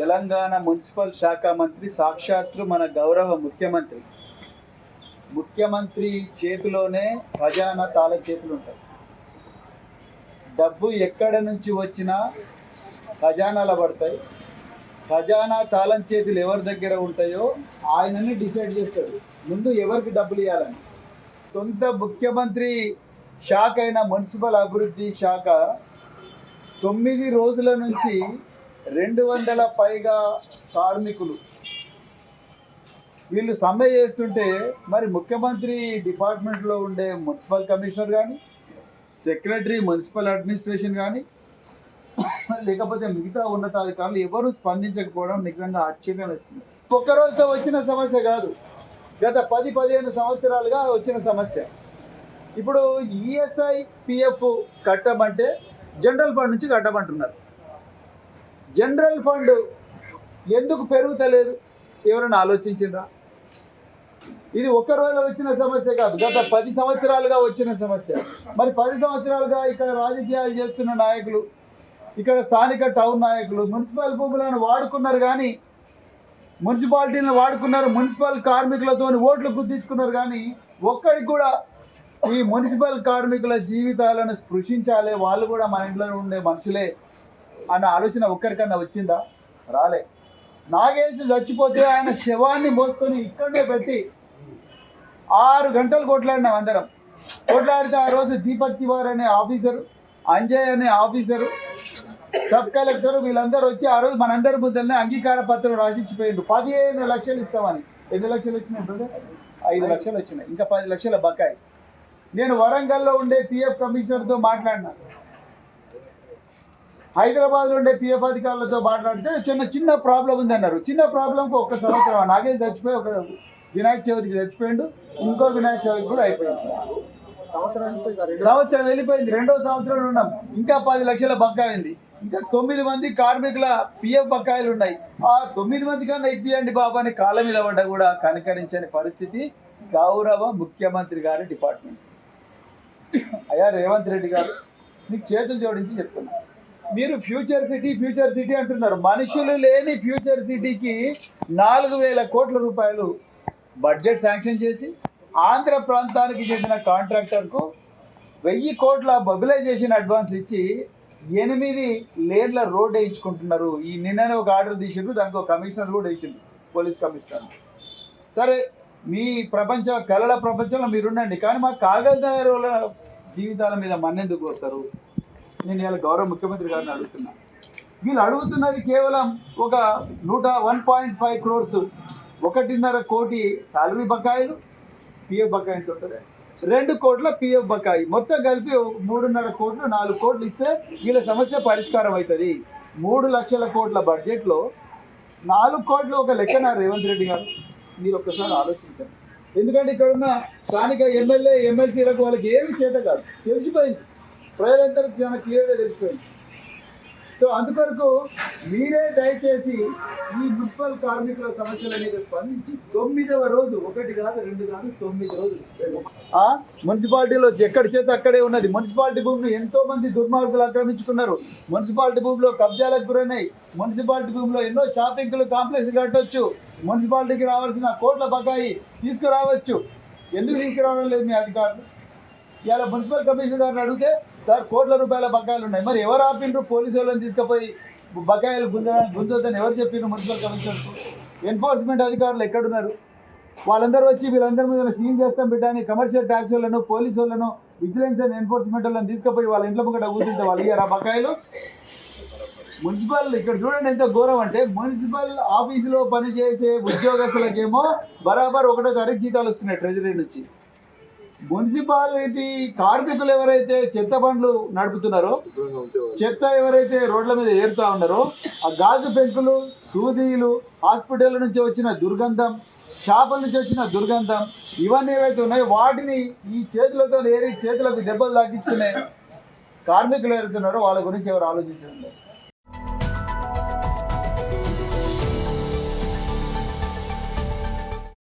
Telangana municipal శాఖ మంత్రి సాక్షాత్తు మన గౌరవ ముఖ్యమంత్రి చేతిలోనే ఖజానా తాళ చేతులు ఉంటాయి. డబ్బు ఎక్కడ నుంచి వచ్చినా ఖజానాలో పడతాయి. ఖజానా తాళం చేతులు ఎవరి దగ్గర ఉంటాయో ఆయనని డిసైడ్ చేస్తాడు ముందు ఎవరికి డబ్బులు ఇవ్వాలని. సొంత ముఖ్యమంత్రి శాఖ అయిన మున్సిపల్ అభివృద్ధి శాఖ 9 రోజుల నుంచి 200 పైగా కార్మికులు వీళ్ళు సమ్మె చేస్తుంటే మరి ముఖ్యమంత్రి డిపార్ట్మెంట్లో ఉండే మున్సిపల్ కమిషనర్ కానీ, సెక్రటరీ మున్సిపల్ అడ్మినిస్ట్రేషన్ కానీ, లేకపోతే మిగతా ఉన్నతాధికారులు ఎవరు స్పందించకపోవడం నిజంగా ఆశ్చర్యం వేస్తుంది. ఒక్కరోజుతో వచ్చిన సమస్య కాదు, గత 10-15 సంవత్సరాలుగా వచ్చిన సమస్య. ఇప్పుడు ఈఎస్ఐ పిఎఫ్ కట్టమంటే జనరల్ ఫండ్ నుంచి కట్టమంటున్నారు. జనరల్ ఫండ్ ఎందుకు పెరుగుతలేదు ఎవరైనా ఆలోచించిండ్రా? ఇది ఒక్క రోజులో వచ్చిన సమస్య కాదు, గత 10 సంవత్సరాలుగా వచ్చిన సమస్య. మరి 10 సంవత్సరాలుగా ఇక్కడ రాజకీయాలు చేస్తున్న నాయకులు, ఇక్కడ స్థానిక టౌన్ నాయకులు మున్సిపల్ భూములను వాడుకున్నారు, కానీ మున్సిపాలిటీలను వాడుకున్నారు, మున్సిపల్ కార్మికులతో ఓట్లు గుర్తించుకున్నారు, కానీ ఒక్కడికి కూడా ఈ మున్సిపల్ కార్మికుల జీవితాలను స్పృశించాలి, వాళ్ళు కూడా మన ఇంట్లో ఉండే మనుషులే అన్న ఆలోచన ఒక్కరికన్నా వచ్చిందా? రాలే. నాగేష్ చచ్చిపోతే ఆయన శవాన్ని మోసుకొని ఇక్కడే పెట్టి 6 గంటలు కొట్లాడినాం అందరం. కొట్లాడితే ఆ రోజు దీపక్ తివార్ అనే ఆఫీసరు, అంజయ్ అనే ఆఫీసరు, సబ్ కలెక్టర్ వీళ్ళందరూ వచ్చి ఆ రోజు మనందరి బుద్ధల్ని అంగీకార పత్రం రాసిచ్చిపోయిండు. 15 లక్షలు ఇస్తామని. ఎన్ని లక్షలు వచ్చినాయి బ్రదర్? 5 లక్షలు వచ్చినాయి, ఇంకా 10 లక్షల బకాయి. నేను వరంగల్లో ఉండే పిఎఫ్ కమిషనర్తో మాట్లాడినా, హైదరాబాద్లో ఉండే పిఎఫ్ అధికారులతో మాట్లాడితే చిన్న ప్రాబ్లం ఉంది అన్నారు. చిన్న ప్రాబ్లంకి 1 సంవత్సరం నాగేష్ చచ్చిపోయి, ఒక వినాయక చవితికి చచ్చిపోయిండు, ఇంకో వినాయక చవితి కూడా అయిపోయింది. సంవత్సరం వెళ్ళిపోయింది, 2వ సంవత్సరంలో ఉన్నాం, ఇంకా 10 లక్షల బకాయి ఉంది. ఇంకా 9 మంది కార్మికుల పిఎఫ్ బకాయిలు ఉన్నాయి. ఆ 9 మంది కన్నా ఇప్పియండి బాబు అని కాళ్ళ మీద పడ్డా కూడా కనికరించని పరిస్థితి గౌరవ ముఖ్యమంత్రి గారి డిపార్ట్మెంట్. అయ్యా రేవంత్ రెడ్డి గారు, మీకు చేతులు జోడించి చెప్తున్నా, మీరు ఫ్యూచర్ సిటీ అంటున్నారు. మనుషులు లేని ఫ్యూచర్ సిటీకి 4,000 కోట్ల రూపాయలు బడ్జెట్ శాంక్షన్ చేసి ఆంధ్ర ప్రాంతానికి చెందిన కాంట్రాక్టర్కు 1000 కోట్ల మొబిలైజేషన్ అడ్వాన్స్ ఇచ్చి 8 లేన్ల రోడ్ వేయించుకుంటున్నారు. ఈ నిన్ననే ఒక ఆర్డర్ తీసిండ్రు, దానికి ఒక కమిషనర్ కూడా వేసిండ్రు, పోలీస్ కమిషనర్. సరే, మీ కళల ప్రపంచంలో మీరుండండి, కానీ మా కాగజాల జీవితాల మీద మన్నెందుకు వస్తారు? నేను ఇలా గౌరవ ముఖ్యమంత్రి గారిని అడుగుతున్నా. వీళ్ళు అడుగుతున్నది కేవలం ఒక 1.5 crores, 1.5 కోటి శాలరీ బకాయిలు, పిఎఫ్ బకాయితో 2 కోట్ల పిఎఫ్ బకాయి, మొత్తం కలిపి 3.5 కోట్లు, 4 కోట్లు ఇస్తే వీళ్ళ సమస్య పరిష్కారం అవుతుంది. 3 లక్షల కోట్ల బడ్జెట్లో 4 కోట్లు ఒక లెక్కన రేవంత్ రెడ్డి గారు, మీరు ఒక్కసారి ఆలోచించండి. ఎందుకంటే ఇక్కడ ఉన్న స్థానిక ఎమ్మెల్యే ఎమ్మెల్సీలకు వాళ్ళకి ఏమి చేత కాదు, తెలిసిపోయింది, ప్రజలందరికీ చాలా క్లియర్గా తెలిసిపోయింది. సో అందుకొరకు మీరే దయచేసి ఈ మున్సిపల్ కార్మికుల సమస్యల మీద స్పందించి 9వ రోజు, 1 కాదు 2 కాదు 9 రోజులు మున్సిపాలిటీలో ఎక్కడి చేత అక్కడే ఉన్నది. మున్సిపాలిటీ భూమిని ఎంతో మంది దుర్మార్గులు ఆక్రమించుకున్నారు. మున్సిపాలిటీ భూమిలో కబ్జాలకు గురైనాయి. మున్సిపాలిటీ భూమిలో ఎన్నో షాపింగ్లు కాంప్లెక్స్ కట్టొచ్చు. మున్సిపాలిటీకి రావాల్సిన కోట్ల బకాయి తీసుకురావచ్చు. ఎందుకు తీసుకురావడం లేదు మీ అధికారులు? ఇవాళ మున్సిపల్ కమిషనర్ గారిని అడిగితే, సార్ కోట్ల రూపాయల బకాయిలు ఉన్నాయి. మరి ఎవరు ఆపిండ్రు? పోలీసు వాళ్ళని తీసుకుపోయి బకాయిలు గుంజొద్దని ఎవరు చెప్పిండ్రు? మున్సిపల్ కమిషనర్కు. ఎన్ఫోర్స్మెంట్ అధికారులు ఎక్కడున్నారు? వాళ్ళందరూ వచ్చి వీళ్ళందరి మీద సీల్ చేస్తాం బిడ్డని కమర్షియల్ ట్యాక్స్ వాళ్ళను, పోలీసు వాళ్ళను, విజిలెన్స్ అండ్ ఎన్ఫోర్స్మెంట్ వాళ్ళని తీసుకుపోయి వాళ్ళ ఇంట్లో ముంగట కూర్చుంటే వాళ్ళు ఇయ్యారా బకాయిలు? మున్సిపల్ ఇక్కడ చూడండి ఎంత ఘోరం అంటే, మున్సిపల్ ఆఫీసులో పనిచేసే ఉద్యోగస్తులకేమో బరాబర్ 1వ తారీఖు జీతాలు వస్తున్నాయి ట్రెజరీ నుంచి. మున్సిపాలిటీ కార్మికులు ఎవరైతే చెత్త బండ్లు నడుపుతున్నారో, చెత్త ఎవరైతే రోడ్ల మీద ఏరుతా ఉన్నారో, ఆ గాజు పెంకులు, సూదీలు, హాస్పిటల్ నుంచి వచ్చిన దుర్గంధం, చేపల నుంచి వచ్చిన దుర్గంధం, ఇవన్నీ ఏవైతే ఉన్నాయో వాటిని ఈ చేతులతో ఏరి చేతులకు దెబ్బలు తాకించుకునే కార్మికులు ఎవరుతున్నారో వాళ్ళ గురించి ఎవరు ఆలోచించడం లేదు.